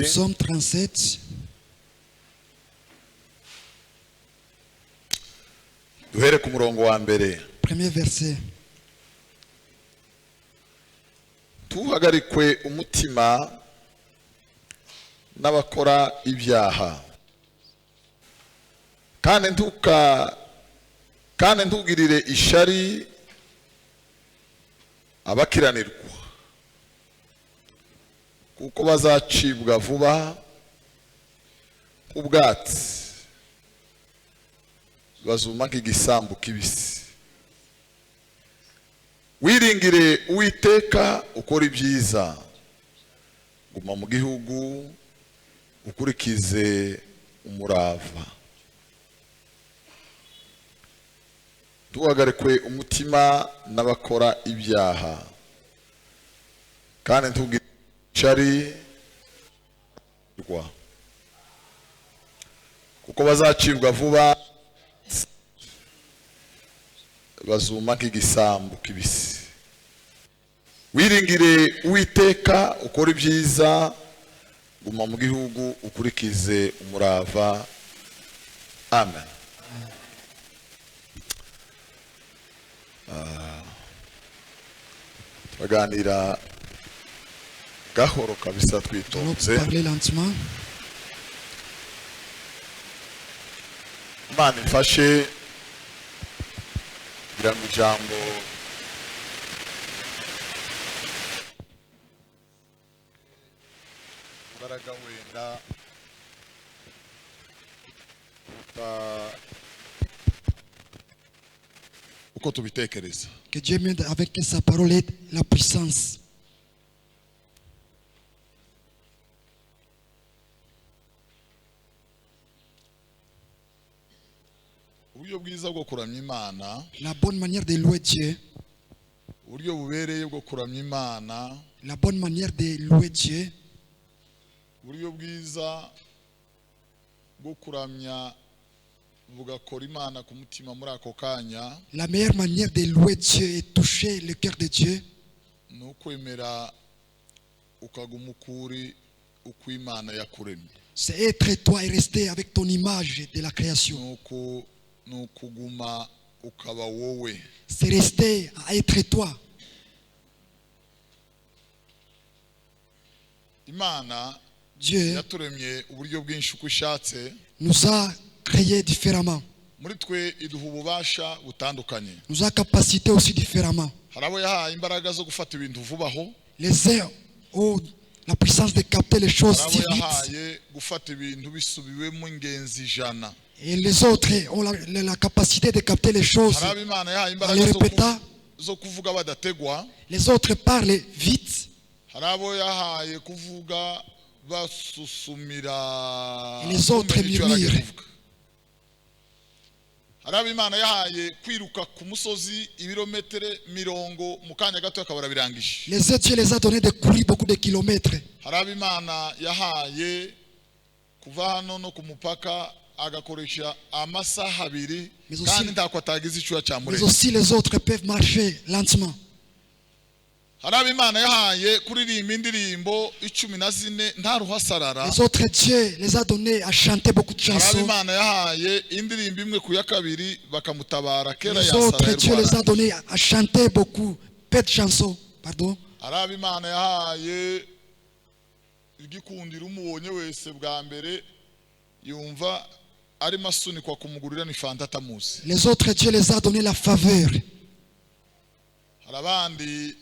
Psaume 37. duhere ku murongo wa mbere. Premier verset. Tuhagarikwe umutima n'abakora ibyaha kandi ntugirire ishari abakiranirwa, kuko bazacibwa vuba ubwatsi bazuma nk'igisambu kibisi. Wiringire Uwiteka ukora ibyiza, guma mu gihugu ukurikize umurava. Tuhagarikwe umutima n'abakora ibyaha kandi ntugire ishari, kuko bazacibwa vuba bazuma nk'igisambu kibisi. Wiringire Uwiteka ukora ibyiza, guma mu gihugu ukurikize umurava. Amen. Turaganira gahoro kabisa twitonze. Parler lentement. Imana imfashe kugira ngo ijambo imbaraga wenda uko tubitekereza. Que Dieu m'aide avec sa parole et la puissance. Uburyo bwiza bwo kuramya Imana, La bonne manière de louer Dieu. uburyo bubereye bwo kuramya Imana, La bonne manière de louer Dieu. uburyo bwiza bwo kuramya bugakora Imana ku mutima muri ako kanya, La meilleure manière de louer Dieu et toucher le cœur de Dieu, ni ukwemera ukaguma ukuri uko Imana yakuremye. c'est être toi et rester avec ton image de la création. ni ukuguma ukaba wowe. C'est rester à être toi. Imana Dieu yaturemye uburyo bwinshi uko ishatse, nous a créés différemment. muri twe iduha ububasha butandukanye. Nous a capacités aussi différemment. hari abo yahaye imbaraga zo gufata ibintu vubaho, Les uns ont la puissance de capter les choses hari si abo vite. yahaye gufata ibintu bisubiwemo ingenzi ijana. Et les autres ont la capacité de capter les choses. hari abo Imana yahaye En imbaraga les répétant, zo kuvuga badategwa, les autres parlent vite. hari abo yahaye kuvuga basusumira, Les autres kumenya icyo yaragiye murmurent. kuvuga. hari abo Imana yahaye kwiruka ku musozi ibirometero mirongo mu kanya gato akaba arabirangije. Les autres, Dieu les a donné de courir beaucoup de kilomètres. hari abo Imana yahaye kuva hano no ku mupaka agakoresha amasaha 2 Mais aussi- kandi ntako atagize icyo Mais cyamurenge. aussi les autres peuvent marcher lentement. hari abo Imana yahaye kuririmba indirimbo 14 nta ruhasarara. Les autres, Dieu les a donnés à chanter beaucoup de hari abo chansons. Imana yahaye indirimbo imwe ku ya kabiri bakamutabara kera Les autres, yasara Dieu les y'urwara. a donnés à chanter beaucoup. Peu de chansons, pardon. hari abo Imana yahaye igikundiro umubonye wese bwa mbere yumva arimo asunikwa kumugurira ni fanta atamuzi. Les autres, Dieu les a donné la faveur. hari abandi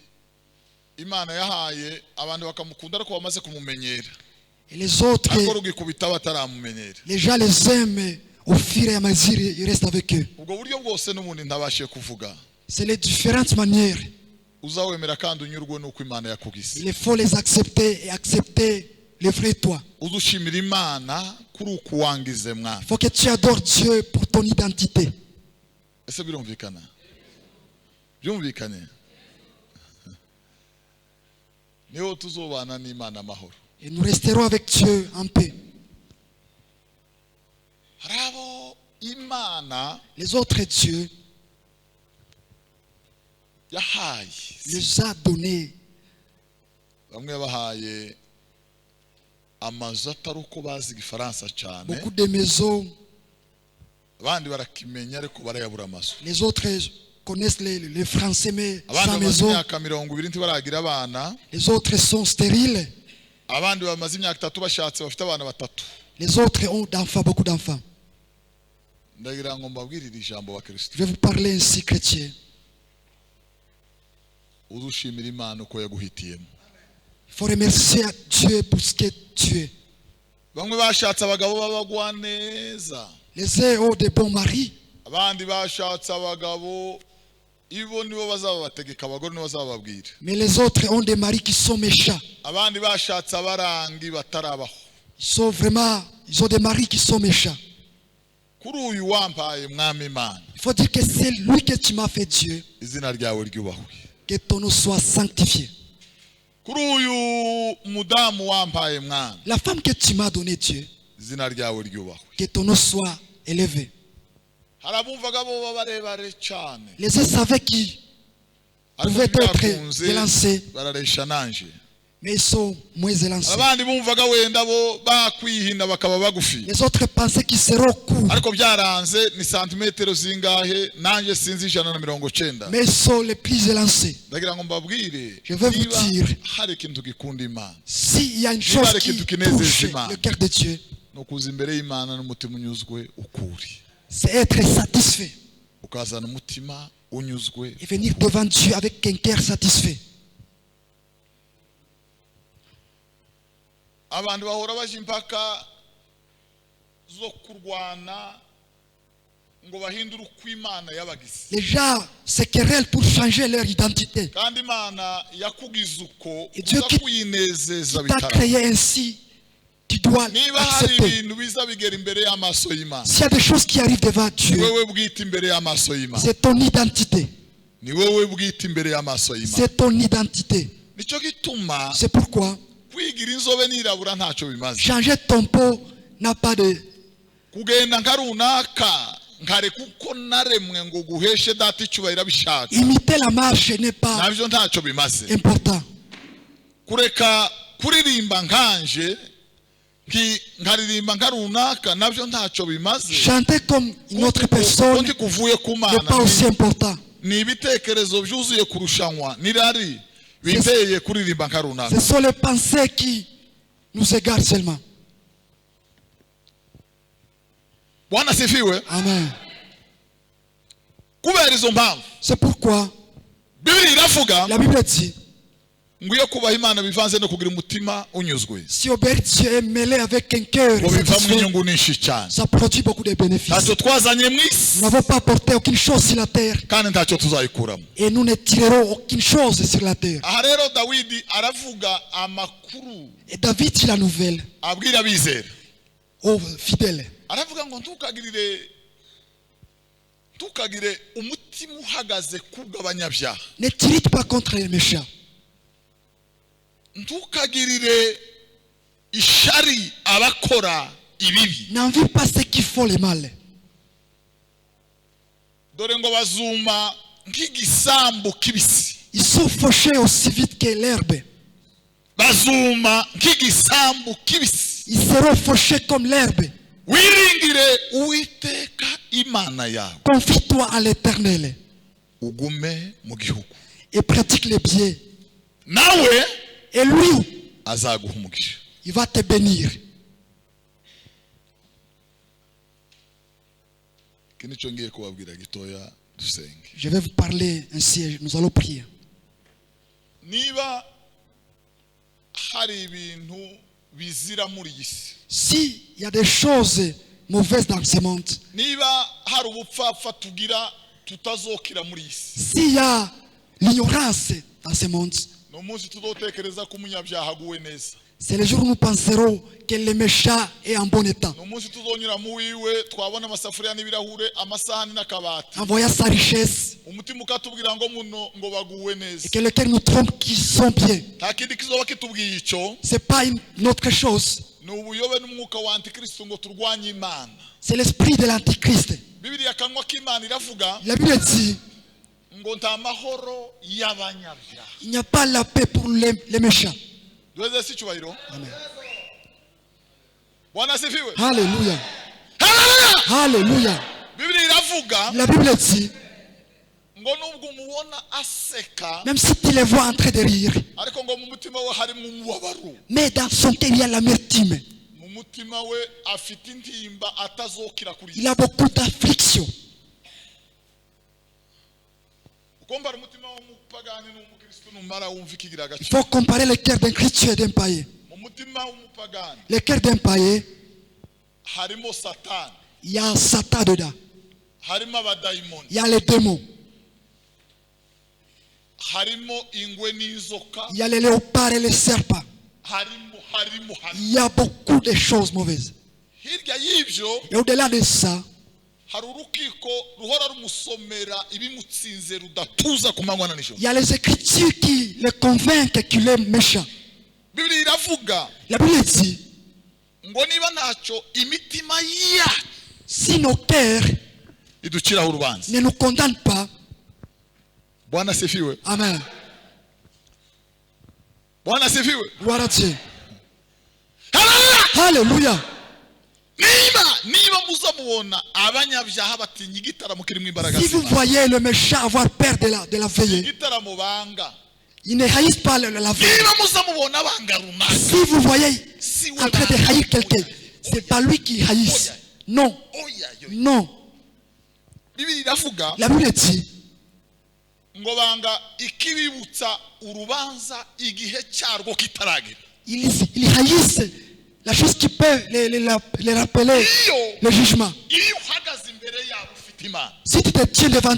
Imana yahaye abantu bakamukunda ariko bamaze kumumenyera, Et les autres, ariko rugikubita bataramumenyera. les gens les aiment au fur et à mesure, ils restent avec eux. ubwo buryo bwose n'ubundi ntabashe kuvuga. C'est les différentes manières. uzawemera kandi unyurwe n'uko Imana yakugize. Il faut les accepter et accepter le vrai toi. uzushimira Imana kuri uko wangize mwana. Il faut que tu adores Dieu pour ton identité. ese birumvikana? byumvikanye? niho tuzobana n'Imana amahoro. Et nous resterons avec Dieu en paix. hari abo Imana Les autres dieux yahaye, les a donnés. bamwe bahaye amazu atari uko bazi igifaransa cyane, beaucoup de maisons, abandi barakimenya ariko barayabura amazu. les autres connaissent les français mais abandi sans bamaze maison, imyaka 20 ntibaragira abana, les autres sont stériles, abandi bamaze imyaka 3 bashatse bafite abana batatu. les autres ont d'enfants, beaucoup d'enfants. Ndagira ngo mbabwirire ijambo wa Kristo. Je vais vous parler ainsi, chrétien. Udushimira Imana uko yaguhitiyemo. Il faut remercier Dieu pour ce que tu es. Bamwe bashatse abagabo babagwa neza, Les uns ont des bons maris, abandi bashatse abagabo ibo nibo bazabategeka, abagore nibo bazababwira. mais les autres ont des maris qui sont méchants. Abandi bashatse abarangi batarabaho. Ils ont des maris qui sont méchants. Kuri uyu wampaye mwami Imana, Il faut dire que c'est lui que tu m'as fait, Dieu, izina ryawe ryubahwe. que ton nom soit sanctifié. Kuri uyu mudamu wampaye mwami, La femme que tu m'as donnée, Dieu, izina ryawe ryubahwe. que ton nom soit élevé. Harabumvaga bo babarebare cyane, Les uns savaient qui pouvaient être élancés, bararesha nanje. mais ils sont moins élancés. Abandi bumvaga wenda bo bakwihinda bakaba bagufi, Les autres pensaient qu'ils seront courts, ariko byaranze ni santimetero zingahe nanje sinzi 190. mais ils sont les plus élancés. Ndagira ngo mbabwire, Je vais vous niba dire, hari ikintu gikunda Imana, s'il y a une chose qui touche le cœur de Dieu, no kuza imbere y'Imana n'umutima unyuzwe ukuri, c'est être satisfait ukazana umutima unyuzwe. et venir devant Dieu avec un cœur satisfait. Abantu bahora baje impaka zo kurwana ngo bahindure uko Imana yabagize, Les gens se querellent pour changer leur identité. kandi Imana yakugize uko Et Dieu uza qui kuyinezeza t'a bitara. créé ainsi, tu dois Niba hari accepter. ibintu biza bigera imbere y'amaso y'Imana, S'il y a des choses qui arrivent devant ni Dieu, wewe bwite imbere y'amaso y'Imana, c'est ton identité. ni wewe bwite imbere y'amaso y'Imana. C'est ton identité. Nicyo gituma C'est pourquoi kwigira inzobe nirabura ntacyo bimaze. changer ton peau n'a pas de... Kugenda nka runaka nkare kuko naremwe ngo guheshe data icyubahiro bishaka, Imiter la marche n'est pas nabyo ntacyo bimaze. important. Kureka kuririmba nkanje nkaririmba nka runaka nabyo ntacyo bimaze. Chanter comme une autre personne Undi kuvuye ku n'est pas Mana aussi important. ni ibitekerezo byuzuye kurushanwa nirari biteye kuririmba nka runaka. Ce sont les pensées qui nous égarent seulement. Bwana sifiwe. Amen. Kubera izo mpamvu C'est pourquoi Biblia iravuga la Bible dit, ngwiye kubaha Imana bivanze no kugira umutima unyuzwe, si obéir Dieu est mêlé avec un cœur ngo bivamo satisfait, inyungu nyinshi cyane. ça produit beaucoup de bénéfices. Ntacyo twazanye mu isi Nous n'avons pas apporté aucune chose sur la terre kandi ntacyo tuzayikuramo. et nous ne tirerons aucune chose sur la terre. Aha rero Dawidi aravuga amakuru Et David dit la nouvelle abwira abizera, aux fidèles. aravuga ngo ntukagire umutima uhagaze kubw'abanyabyaha, Ne tirez pas contre les méchants. ntukagirire ishari abakora ibibi, N'envie pas ceux qui font le mal. dore ngo bazuma nk'igisambu kibisi, Ils sont fauchés aussi vite que l'herbe. bazuma nk'igisambu kibisi. Ils seront fauchés comme l'herbe. Wiringire Uwiteka Imana yawe, Confie-toi à l'Éternel ugume mu gihugu, et pratique les biens. nawe Et lui, azaguha umugisha. il va te bénir. Iki nicyo ngiye kubabwira gitoya dusenge. Je vais vous parler ainsi et nous allons prier. Niba hari ibintu bizira muri iyi si, S'il y a des choses mauvaises dans ce monde, niba hari ubupfapfa tugira tutazokira muri iyi si, s'il y a l'ignorance dans ce monde, ni umunsi tuzotekereza ko umunyabyaha aguwe neza, c'est le jour où nous penserons que le méchant est en bon état. ni umunsi tuzonyura mu wiwe twabona amasafuriya n'ibirahure, amasahani n'akabati, En voyant sa richesse umutima ukatubwira ngo muno ngo baguwe neza. et que le cœur nous trompe qu'ils sont bien. Nta kindi kizoba kitubwiye icyo, C'est pas une autre chose. ni ubuyobe n'umwuka wa antikristo ngo turwanye Imana. C'est l'esprit de l'antichrist. Bibiliya akanwa k'Imana iravuga La Bible dit, ngo nta mahoro y'abanyabyaha. il n'y a pas la paix pour les méchants. Duheze si cyubahiro. Amen. Bwana asifiwe. Alléluia. Haleluya. Alléluia. Biblia iravuga La Bible dit, ngo nubwo umubona aseka même si tu les vois en train de rire, ariko ngo mu mutima we harimo umubabaro. mais dans son cœur, il y a l'amertume. Mu mutima we afite intimba atazokira kuri. Il a beaucoup d'affliction. Ukombara umutima w'umupagani n'umukristo numara wumva ikigira Il agaciro. faut comparer le cœur d'un chrétien et d'un païen. Mu mutima w'umupagani Le cœur d'un païen, harimo Satani, il y a Satan dedans. harimo abadayimoni, Il y a les démons. harimo ingwe n'inzoka, Il y a les léopards et les serpents. harimo. Il y a beaucoup de choses mauvaises. Hirya y'ibyo Et au-delà de ça, hari urukiko ruhora rumusomera ibimutsinze rudatuza ku manywa na nijoro. il y a les Écritures qui le convainquent qu'il est méchant. Biblia iravuga La Bible dit, ngo niba ntacyo imitima yacu si nos cœurs iduciraho urubanza. ne nous condamnent pas, Bwana asifiwe. Amen. Bwana asifiwe. Gloire à Dieu. Haleluya. Alléluia. Niba muzamubona abanyabyaha batinya igitaramo kirimo imbaraga Si vous z'Imana. voyez le méchant avoir peur de la veillée, Igitaramo banga. il ne haïsse pas la veillée. Niba muzamubona banga runaka. Si vous voyez Si en train de haïr quelqu'un, c'est pas lui qui haïsse. Non, non. Biblia iravuga La Bible dit, ngo banga ikibibutsa urubanza igihe cyarwo kitaragera. il haïsse la chose qui peut les rappeler le jugement. Iyo uhagaze imbere yabo ufite Imana. Si tu te tiens devant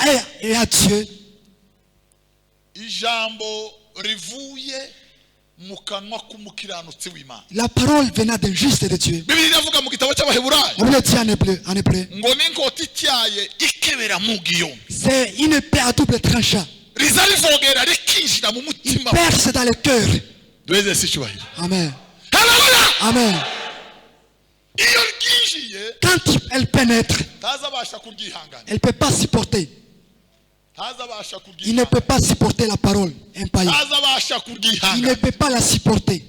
elle et à Dieu, Ijambo rivuye mu kanwa k'umukiranutsi w'Imana. la parole venant d'un juste de Dieu. Biblia iravuga mu gitabo cy'Abaheburayo La Bible dit en hébreu, ngo n'inkota ityaye ikebera mu giyombi. c'est une épée à double tranchant. Riza rivogera rikinjira mu mutima. Perce dans le cœur. Duheze si cyubahiro. Amen. Haleluya. Amen. Iyo ryinjiye Quand elle pénètre, ntazabasha kuryihangana. elle ne peut pas supporter. Ntazabasha Il ne kuryihangana. peut pas supporter la parole. Un païen. Ntazabasha Il ne kuryihangana. peut pas la supporter.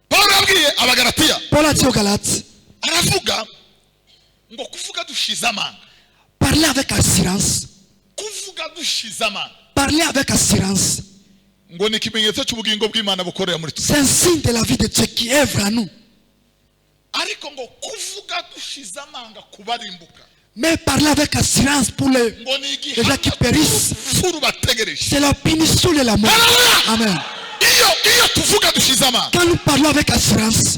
Paulo yabwiye Abagalatiya Paul a dit aux Galates, aravuga ngo kuvuga dushize amanga. parlez avec assurance. Kuvuga dushize amanga Parlez avec assurance. ngo ni ikimenyetso cy'ubugingo bw'Imana bukorera muri twe. C'est un signe de la vie de Dieu qui œuvre à nous. Ariko ngo kuvuga dushize amanga kubarimbuka Mais parlez avec assurance pour les ngo ni gens qui périssent. furu bategereje. C'est la punition de la mort. Amen. Iyo tuvuga dushize amanga Quand nous parlons avec assurance,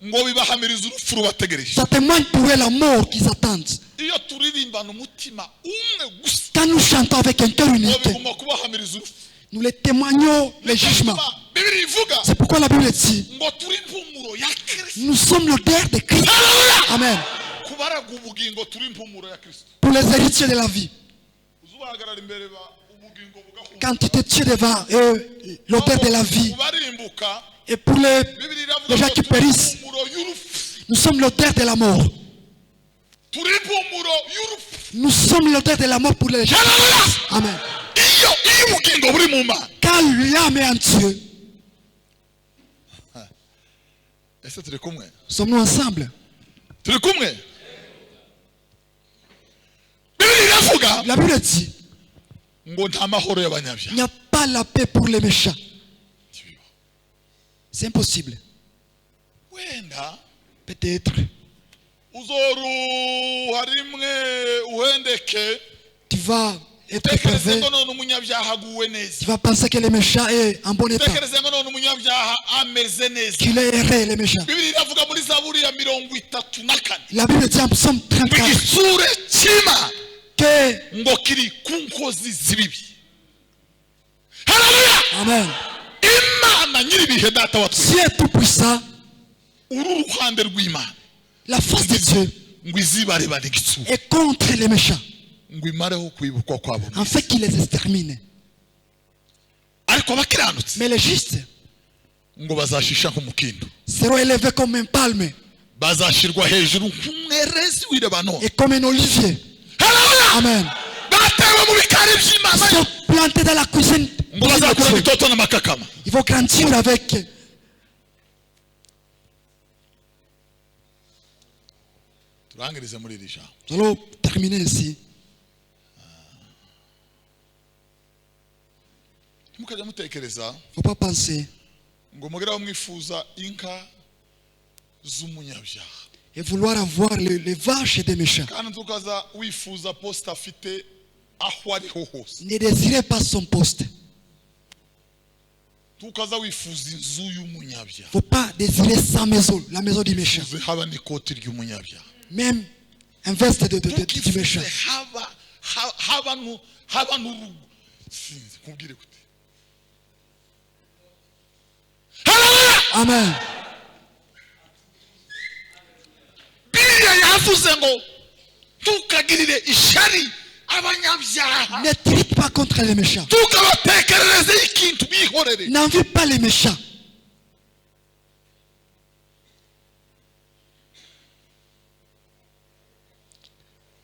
ngo bibahamiriza urupfu rubategereje. ça témoigne pour eux la mort qu'ils attendent. Iyo turirimbana umutima umwe gusa Quand nous chantons avec un cœur ngo unique, biguma kubahamiriza urupfu. nous les témoignons le jugement. Biblia ivuga C'est pourquoi la Bible dit, ngo turi impumuro ya Kristo. nous sommes l'odeur de Christ. Amen. Kubaraga ubugingo turi impumuro ya Kristo. Pour les héritiers de la vie. Uzubahagarara imbere ba ubugingo bugahumura. Quand tu te tiens devant eux, l'odeur de la vie. Kubarimbuka Et pour les Biblia iravuga gens ngo qui turi périssent, impumuro y'urupfu. nous sommes l'odeur de la mort. Turi impumuro y'urupfu. Nous sommes l'odeur de la mort pour les gens. Amen. Iyo ubugingo buri mu Mana. Quand l'âme est en Dieu, Ese turi kumwe? sommes-nous ensemble? Turi kumwe? Biblia iravuga La Bible dit, ngo nta mahoro il y'abanyabyaha. n'y a pas la paix pour les méchants. C'est impossible. Wenda Peut-être, uzoruha rimwe uhendeke tu vas être utekereze pervers. ngo none umunyabyaha aguwe Tu neza. vas penser que le méchant est en bon état. Utekereze ngo none umunyabyaha ameze neza. Qu'il est erré, le méchant. Biblia iravuga muri Zaburi ya 34 La Bible dit en psaume 34 igisure cy'Imana que, ngo kiri ku nkozi z'ibibi. Haleluya. Amen, Imana nyiribihe data wa twese Dieu est tout puissant, uru ruhande rw'Imana la force de Dieu ngo izibarebane igitsure est contre les méchants, ngo imareho kwibukwa kwabo. en fait qu'il les extermine. Ariko abakiranutsi Mais les justes ngo bazashisha nk'umukindo, seront élevés comme un palme bazashirwa hejuru nk'umwerezi w'i Lebanon. et comme un olivier. Haleluya. Amen. Batewe mu bikari Ils by'Imana sont plantés dans la cuisine. ngo bazakura ibitoto n'amakakama. Ils vont grandir avec. turangirize muri iri jambo. Nous allons terminer ici. Mukajya mutekereza Il ne faut pas penser ngo mugeraho mwifuza inka z'umunyabyaha et vouloir avoir les vaches des méchants. kandi tukaza wifuza poste afite aho ariho hose. Ne désirez pas son poste. tukaza wifuza inzu y'umunyabyaha. Il ne faut pas désirer sa maison, la maison du méchant. Uze haba n'ikoti ry'umunyabyaha. Même un veste du méchant. haba n'urugo. Sinzi kubwire gute. Amen. Bibiliya yavuze ngo tukagirire ishari abanyabyaha. Ne tripe pas contre les méchants. tukabatekerereze ikintu bihorere. N'envie pas les méchants.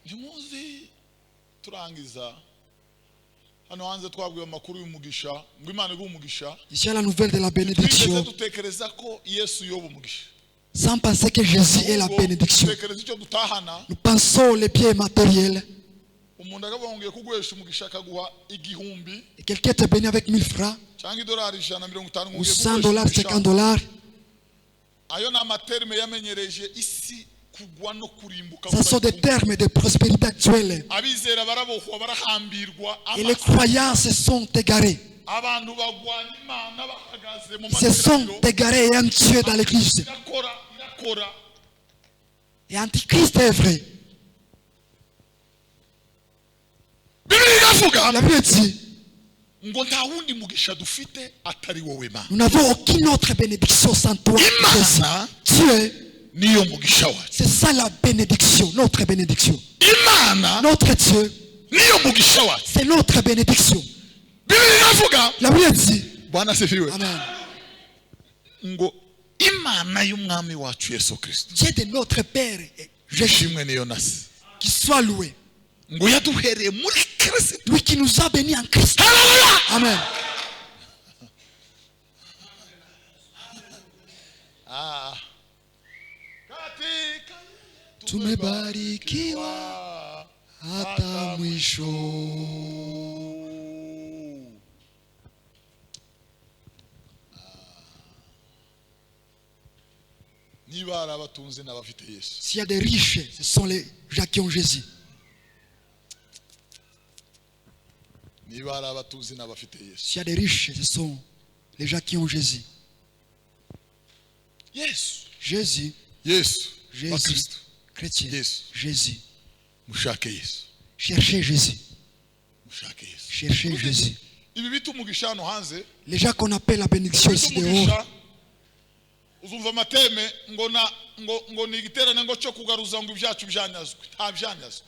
Ntimuzi turangiza hano hanze twabwiwe amakuru y'umugisha ngo Imana iguhe umugisha. Ici à la nouvelle de la Twigeze bénédiction. dutekereza ko Yesu yoba umugisha. Sans penser que Jésus est la bénédiction. dutekereza icyo dutahana. Nous pensons les biens matériels. Umuntu akabongeye kuguhesha umugisha akaguha igihumbi Et quelqu'un te bénit avec 1000 francs, cyangwa idolari 150 ou 100 dollars, 50 dollars. ayo ni amaterme yamenyereje isi kugwa no kurimbuka. Ce sont des termes de prospérité actuelle. Abizera barabohwa barahambirwa. Et les croyants se sont égarés. Abantu bagwanya Imana bahagaze mu Ils se sont materaniro. égarés et tué dans l'église. Irakora. Et Antichrist est vrai. Bibiliya iravuga La Bible dit, ngo nta wundi mugisha dufite atari wowe Mana. nous n'avons aucune autre bénédiction sans toi. Jésus. Imana Dieu, niyo mugisha wacu. c'est ça la bénédiction, notre bénédiction. Imana Notre Dieu, niyo mugisha wacu. c'est notre bénédiction. Bibiliya iravuga La Bible dit, Bwana asifiwe Amen. ngo Imana y'umwami wacu Yesu Kristo Dieu de notre Père, Jésus, ishimwe niyo nasi qui soit loué. ngo yaduhereye muri Kristo. Lui qui nous a bénis en Christ. Haleluya. Amen. Katika Tumebarikiwa hata mwisho. niba hari abatunzi n'abafite Yesu. S'il y a des riches, ce sont les gens qui ont Jésus. niba hari abatunzi n'abafite Yesu. S'il y a des riches, ce sont les gens qui ont Jésus. Yesu Jésus, Yesu Jésus, bakristo chrétien, Yesu. Jésus. mushake Yesu. Cherchez Jésus. mushake Yesu. Cherchez Jésus. ibi bita umugisha hano hanze. Les gens qu'on appelle la bénédiction bita ici dehors, umugisha uzumva amateme ngo ni igiterane ngo cyo kugaruza ngo ibyacu byanyazwe. Nta byanyazwe.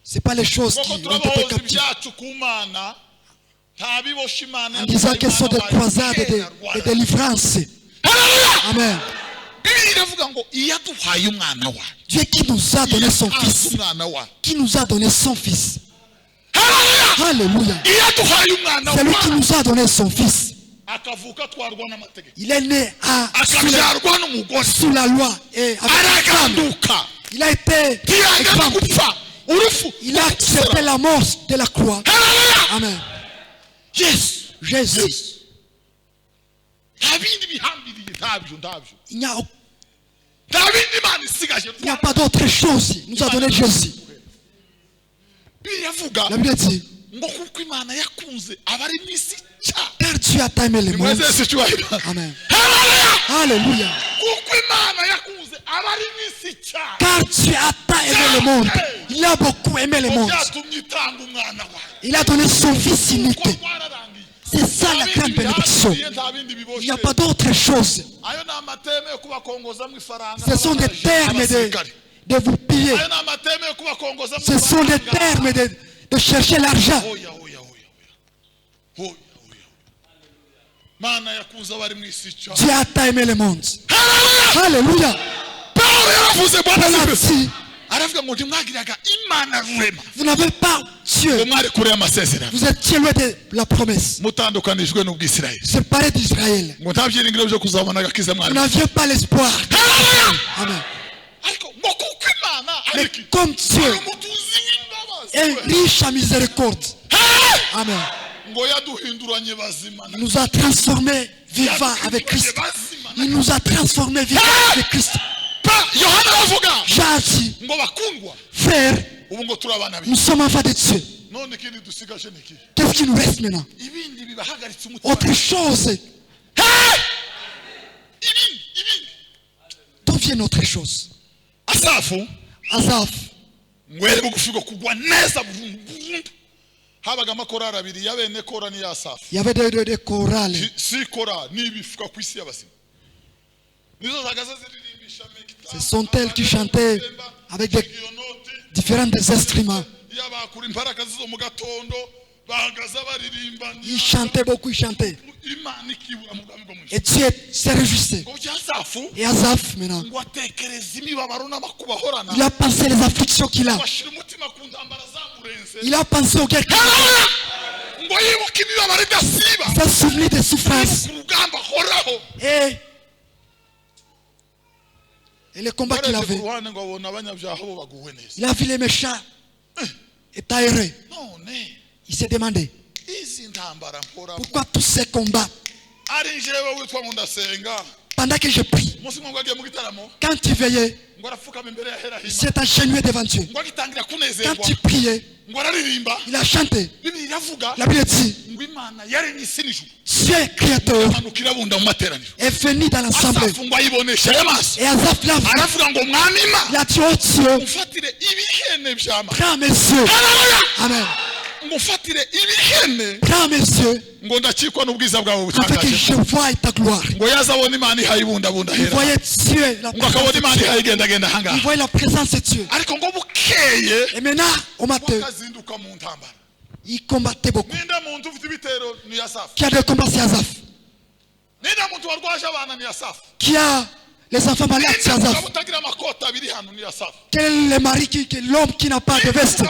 c'est pas les choses kuko qui ont été turabahoza captives. ibyacu ku Mana. nta bibosha Imana En disant qu'elles sont des croisades et des délivrances. Amen. Bibiliya iravuga ngo iyaduhaye umwana wawe. Dieu qui nous a donné son fils. umwana wawe. Qui nous a donné son fils. Haleluya. Alléluia. iyaduhaye umwana C'est lui qui wawe. nous a donné son fils. akavuka atwarwa n'amategeko. Il est né akabyarwa n'umugore. sous la loi et avec la femme. araganduka. Il a été ntiyanga no exempt. gupfa urupfu. Il a accepté la mort de la croix. Haleluya. Amen. Yesu. Jésus. Yesu. nta bindi bihambiriye ntabyo. Il n'y a, nta bindi Imana isigaje. il n'y a pas d'autre chose. Il nous a donné Jésus. Bibiliya iravuga La Bible dit, ngo kuko Imana yakunze abari mu isi cyane. car Dieu a aimé le monde. Mwese icyubahiro. Amen. Haleluya. Alléluia. kuko Imana yakunze abari mu isi cyane. Car Dieu a tant aimé le monde. Il a beaucoup aimé le monde. byatumye itanga umwana wawe. Il a donné son fils unique. kuko rwararangiye. C'est ça la grande bénédiction. nta bindi Il biboshe. n'y a pas d'autre chose. ayo ni amateme yo kubakongozamo ifaranga. Ce sont des termes de vous piller. ayo ni amateme yo kubakongozamo Ce sont des termes de chercher l'argent. Oya. Mana yakunze abari mu isi cyane. Dieu a tant aimé le monde. Haleluya. Alléluia. Pawulo yaravuze Bwana Paul a asifiwe. dit, aravuga ngo ntimwagiraga Imana rurema. vous n'avez pas Dieu. Vous êtes loin de la promesse. Séparés d'Israël. Vous n'aviez pas l'espoir. Amen. Mais comme Dieu est riche en miséricorde. Amen. Il nous a transformés vivants avec Christ. Il nous a transformés vivants avec Christ. Jean dit, frère, nous sommes enfants de Dieu. Qu'est-ce qui nous reste maintenant? Autre chose. D'où vient autre chose? Asaph. Il y avait des chorales. Ce sont elles qui chantaient avec des différents instruments. Ils chantaient beaucoup, ils chantaient. Et Dieu s'est réjoui. Et Asaph, maintenant, il a pensé les afflictions qu'il a. Il a pensé aux guerres qu'il a. Il s'est souvenu des souffrances. Et les combats qu'il avait. Il a vu les méchants étaillés. Il s'est demandé, pourquoi tous ces combats? Pendant que je prie, quand tu veillais, il s'est agenouillé devant Dieu. Quand tu priais, il a chanté. La Bible dit, Dieu créateur est venu dans l'assemblée. Et Asaph l'a vu. Il a dit, oh Dieu, prends mes yeux. Amen. Prends mes yeux afin que je voie ta gloire. Il voyait Dieu, il voyait la présence de Dieu. Et maintenant, au matin, il combattait beaucoup. Qui a des combats, c'est Asaph. Qui a les enfants malades, c'est Asaph. Quel est le mari, l'homme qui n'a pas de veste,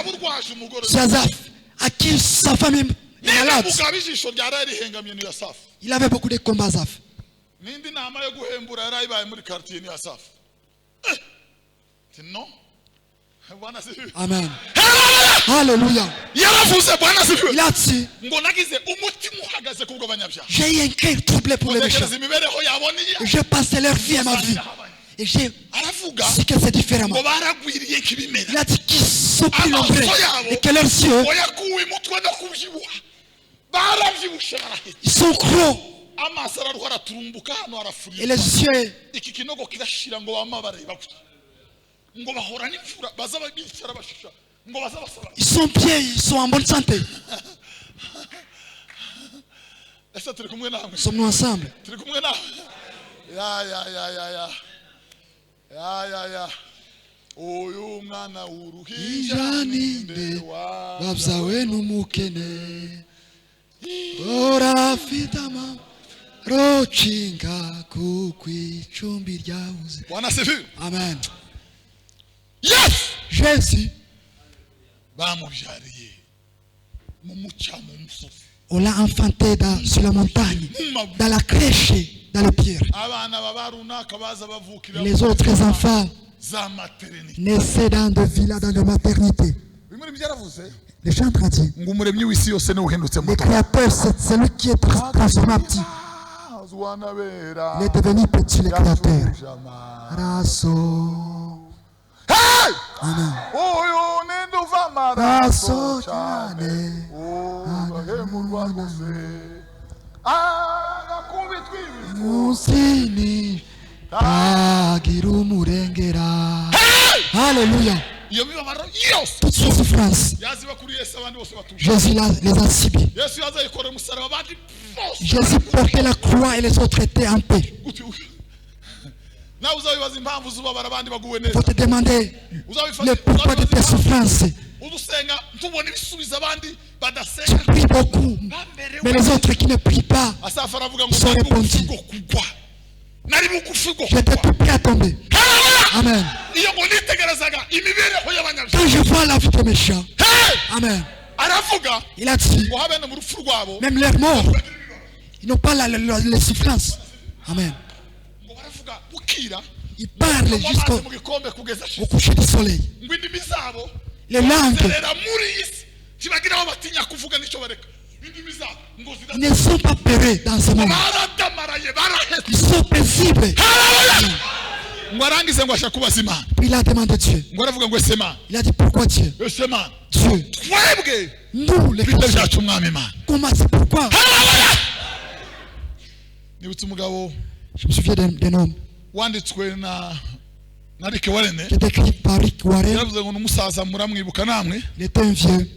c'est Asaph. À qui sa femme est malade. Il avait beaucoup de combats, Asaph. Amen. Alléluia. Il a dit, j'ai eu un cœur troublé pour les méchants. J'ai passé leur vie à ma vie. Et j'ai dit que c'est différemment. Il a dit qu'ils sont plus nombreux et que leurs yeux, ils sont gros. Et les yeux, ils sont bien, ils sont en bonne santé. Sommes-nous ensemble? Ijaninde babzawe numukene ora fitama rochinga kukwicumbi ryauze. Bwana asifiwe. Amen. Yes. Jésus bamubyariye mu muca mu musozi. On l'a enfanté sur la montagne, dans la crèche, dans le pierre. Les autres enfants naissaient dans des villas, dans des maternités. Les gens ont dit, le créateur, c'est celui qui est transformé en petit. Il est devenu petit, le créateur. Raso. Amen. Raso chane. Musini agiru murengera. Alléluia. Toutes ces souffrances, Jésus les a subies. Jésus portait la croix et les autres étaient en paix. Il faut te demander le pourquoi de tes souffrances. Tu pries beaucoup, mais les autres qui ne prient pas sont répondus. J'étais tout prêt à tomber. Amen. Quand je vois la vie des méchants, amen. Il a dit, même leur mort, ils n'ont pas les souffrances. Amen. Il parle jusqu'au coucher du soleil. Les langues, ils ne sont pas peureux dans ce moment. Ils sont paisibles. Puis il a demandé Dieu. Il a dit pourquoi Dieu? Dieu. Nous, les chrétiens. Comment c'est pourquoi? Je me souviens d'un homme qui est écrit par Rick Warren. Il était un vieux.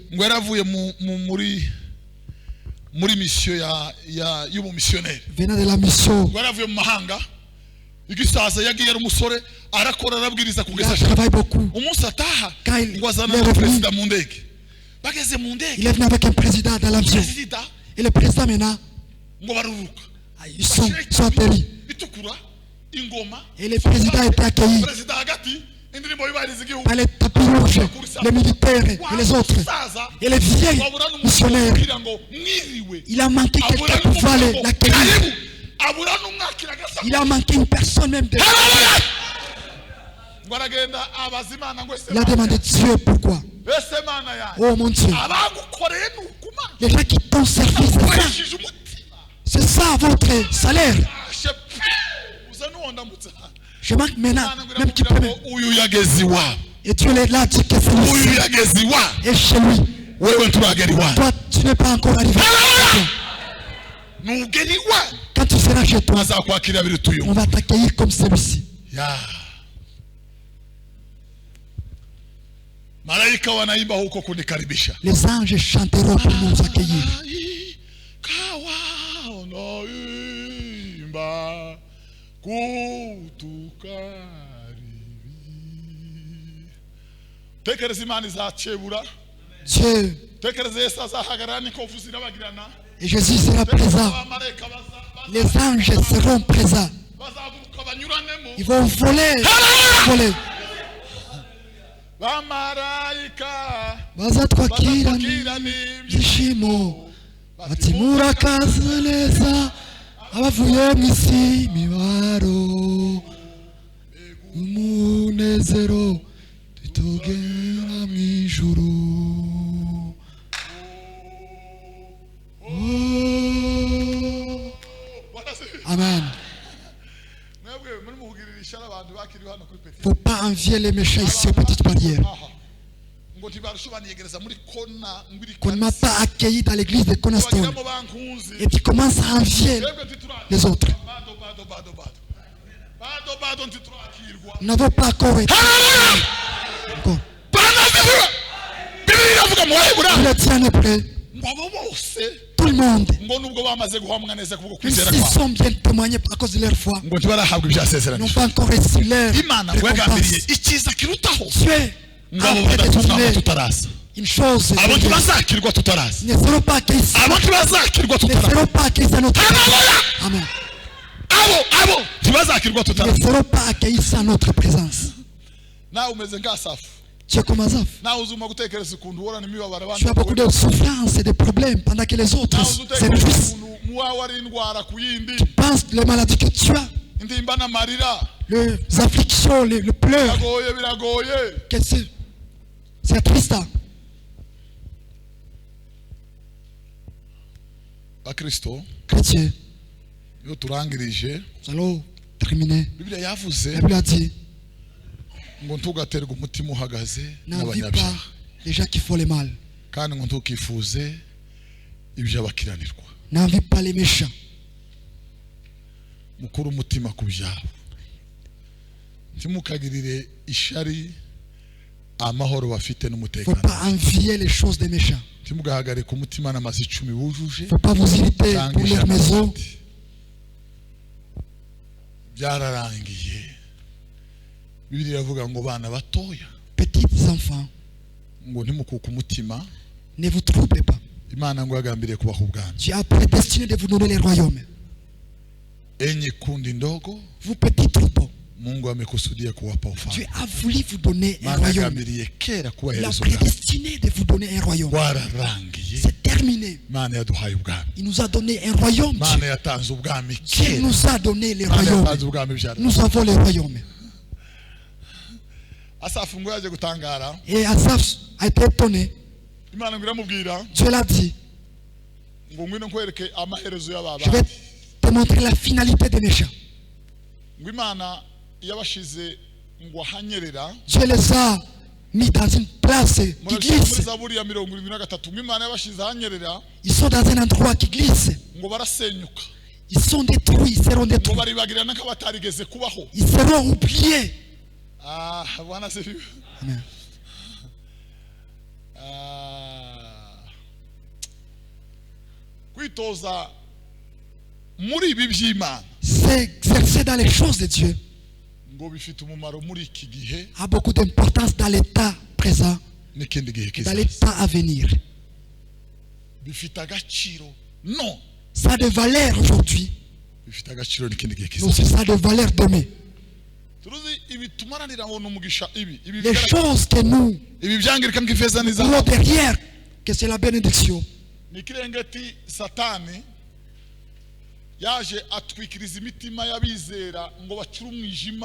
Venant de la mission. Il travaille beaucoup. Quand il est revenu, il est venu avec un président dans l'avion. Et le président maintenant, ils sont atterris. Et le président était accueilli par les tapis rouges, les militaires et les autres. Et les vieilles missionnaires. Il a manqué quelqu'un pour pouvoir l'accueillir. Il a manqué une personne même. Il a demandé Dieu pourquoi. Oh mon Dieu. Les gens qui t'ont servi, c'est ça votre salaire. Je manque maintenant, même qui peut. Et Dieu est là, Dieu qui est fini. Et chez lui. Toi, tu n'es pas encore arrivé. Quand tu seras chez toi, on va t'accueillir comme celui-ci. Les anges chanteront pour nous accueillir. Dieu. Et Jésus sera présent. Les anges seront présents. Ils vont voler. Voler. Bazatwakira byishimo ati murakaza neza abavuye mu isi mibaro umunezero tutugera mu ijuru. Amen. Il ne faut pas envier les méchants ici aux petites barrières. Qu'on ne m'a pas accueilli dans l'église de Cornerstone. Et tu commences à envier les autres. Nous n'avons pas encore été. Le tien est prêt. Tout le monde. Ils sont bien témoignés à cause de leur foi. Ils n'ont pas encore reçu leur récompense. Dieu a prédestiné une chose. Ils ne seront pas accueillis. Ils ne seront pas accueillis à notre présence. Amen. Ils ne seront pas accueillis à notre présence. Tu es comme Asaph. Tu as beaucoup de souffrances et de problèmes pendant que les autres s'épuisent. Tu penses les maladies que tu as, les afflictions, les pleurs. C'est triste. Chrétien, nous allons terminer. La Bible a dit, n'envie pas les gens qui font le mal. N'envie pas les méchants. Il ne faut pas envier les choses des méchants. Il ne faut pas vous irriter pour leur maison. Petits enfants, ne vous troublez pas. Dieu a prédestiné de vous donner les royaumes. Vous petits troupeaux, Dieu a voulu vous donner un royaume. Il a prédestiné de vous donner un royaume. C'est terminé. Il nous a donné un royaume. Dieu nous a donné les royaumes. Nous avons les royaumes. Et Asaph a été étonné. Dieu l'a dit. Je vais te montrer la finalité des méchants. Dieu les a mis dans une place qui glisse. Ils sont dans un endroit qui glisse. Ils sont détruits, ils seront détruits. Ils seront oubliés. Amen. S'exercer dans les choses de Dieu a beaucoup d'importance dans l'état présent, dans l'état à venir. Non. Ça a de valeur aujourd'hui. Non, c'est ça de valeur demain. Les choses que nous voulons derrière, que c'est la bénédiction.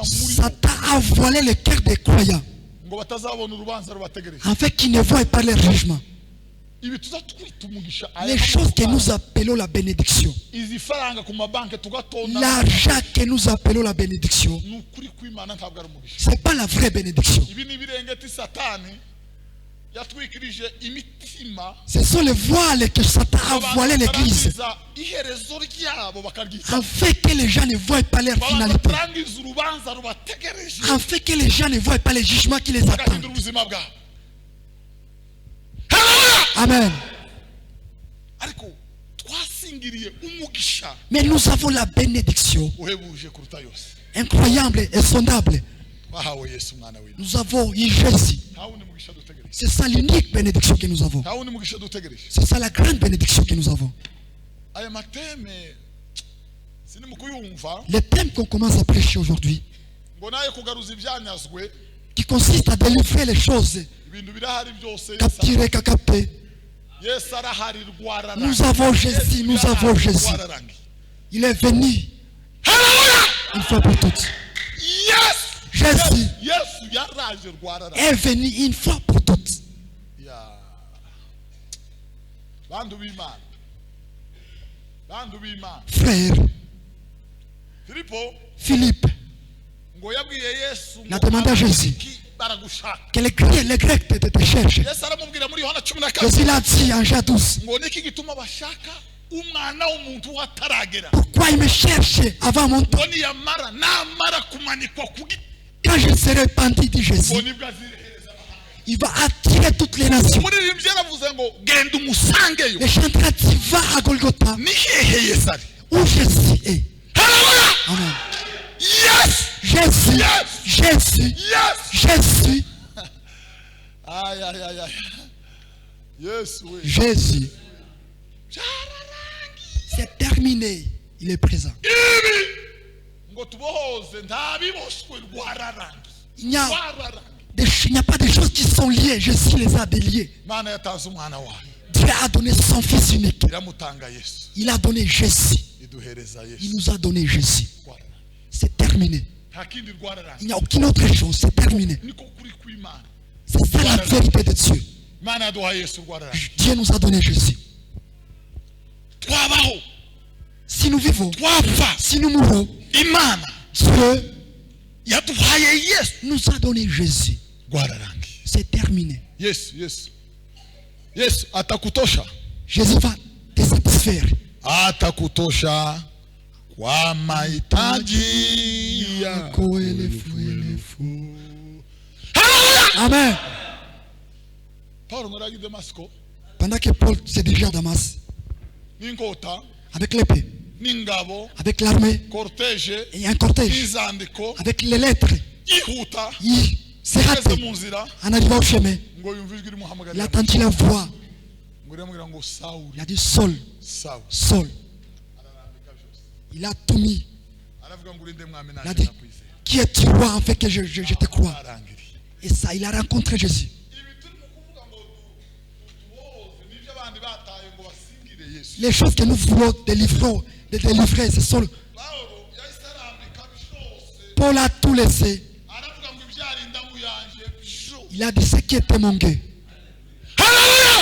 Satan a voilé le cœur des croyants afin qu'ils ne voient pas le jugement. Les choses que nous appelons la bénédiction, l'argent que nous appelons la bénédiction, ce n'est pas la vraie bénédiction. Ce sont les voiles que Satan a voilé l'église afin que les gens ne voient pas leur finalité, afin que les gens ne voient pas les jugements qui les attendent. Amen. Mais nous avons la bénédiction incroyable et sondable. Nous avons eu Jésus. C'est ça l'unique bénédiction que nous avons. C'est ça la grande bénédiction que nous avons. Le thème qu'on commence à prêcher aujourd'hui, qui consiste à délivrer les choses capturées, captées. Nous avons Jésus, nous avons Jésus. Il est venu une fois pour toutes. Jésus est venu une fois pour toutes. Frère, Philippe a demandé à Jésus que les Grecs te cherchent. Jésus l'a dit en Jean 12. Pourquoi il me cherche avant mon temps? Quand je serai pendu, dit Jésus, il va attirer toutes les nations. Le chanteur dit, va à Golgotha, où Jésus est. Amen. Yes! Jésus, Yes! Jésus, Yes! Jésus, Aïe, aïe, aïe, aïe. Yes, oui. Jésus. C'est terminé. Il est présent. Il n'y a pas de choses qui sont liées. Jésus les a déliées. Dieu a donné son fils unique. Il a donné Jésus. Il nous a donné Jésus. C'est terminé. Il n'y a aucune autre chose. C'est terminé. C'est ça la vérité de Dieu. Dieu nous a donné Jésus. Si nous vivons, si nous mourons, Dieu nous a donné Jésus. C'est terminé. Yes, atakutosha. Jésus va te satisfaire. Atakutosha kwa mahitaji yako elfu. Amen. Pendant que Paul s'est dirigé à Damas, avec l'épée, avec l'armée, et un cortège, avec les lettres, il s'est raté en arrivant au chemin. Il a entendu la voix. Il a dit Saul, Saul. Il a tout mis. Il a dit, Qui es-tu, roi, en fait que je te crois? Et ça, il a rencontré Jésus. Les choses que nous voulons délivrer, ce sont... Paul a tout laissé. Il a dit ce qui était mon guet.